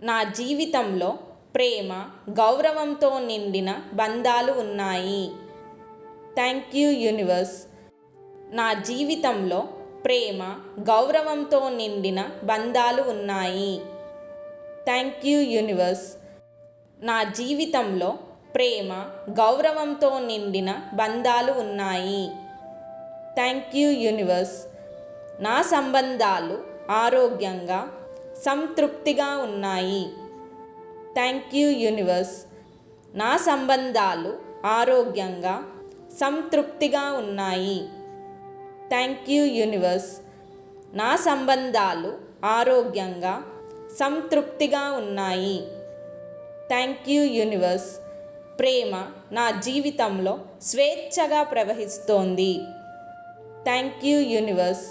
నా జీవితంలో ప్రేమ, గౌరవంతో నిండిన బంధాలు ఉన్నాయి. Thank you universe. నా జీవితంలో ప్రేమ, గౌరవంతో నిండిన బంధాలు ఉన్నాయి. Thank you universe. నా జీవితంలో ప్రేమ, గౌరవంతో నిండిన బంధాలు ఉన్నాయి. Thank you universe. నా సంబంధాలు ఆరోగ్యంగా, సంతృప్తిగా ఉన్నాయి. Thank you universe. నా సంబంధాలు ఆరోగ్యంగా, సంతృప్తిగా ఉన్నాయి. Thank you universe. నా సంబంధాలు ఆరోగ్యంగా, సంతృప్తిగా ఉన్నాయి. Thank you universe. ప్రేమ నా జీవితంలో స్వేచ్ఛగా ప్రవహిస్తోంది. Thank you universe.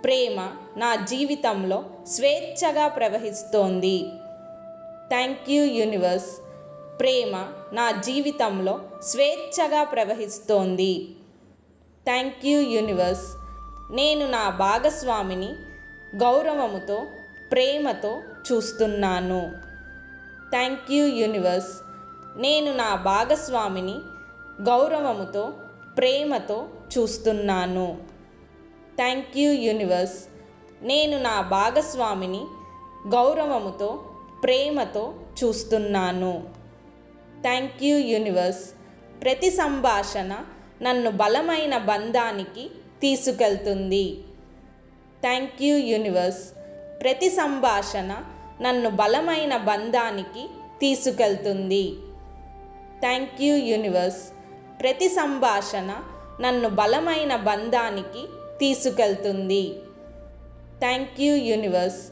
ప్రేమ నా జీవితంలో స్వేచ్ఛగా ప్రవహిస్తోంది. Thank you universe. ప్రేమ నా జీవితంలో స్వేచ్ఛగా ప్రవహిస్తోంది. Thank you universe. నేను నా భాగస్వామిని గౌరవముతో, ప్రేమతో చూస్తున్నాను. Thank you universe. నేను నా భాగస్వామిని గౌరవముతో, ప్రేమతో చూస్తున్నాను. Thank you universe. నేను నా భాగస్వామిని గౌరవముతో, ప్రేమతో చూస్తున్నాను. Thank you universe. ప్రతి సంభాషణ నన్ను బలమైన బంధానికి తీసుకెళ్తుంది. Thank you universe. ప్రతి సంభాషణ నన్ను బలమైన బంధానికి తీసుకెళ్తుంది. Thank you universe. ప్రతి సంభాషణ నన్ను బలమైన బంధానికి తీసుకెళ్తుంది. Thank you universe. ప్రతి సంభాషణ నన్ను బలమైన బంధానికి తీసుకెళ్తుంది. Thank you universe. ప్రతి సంభాషణ నన్ను బలమైన బంధానికి తీసుకెళ్తుంది. Thank you universe. ప్రతి సంభాషణ నన్ను బలమైన బంధానికి తీసుకెళ్తుంది. Thank you universe. ప్రతి సంభాషణ నన్ను బలమైన బంధానికి తీసుకెళ్తుంది. Thank you universe.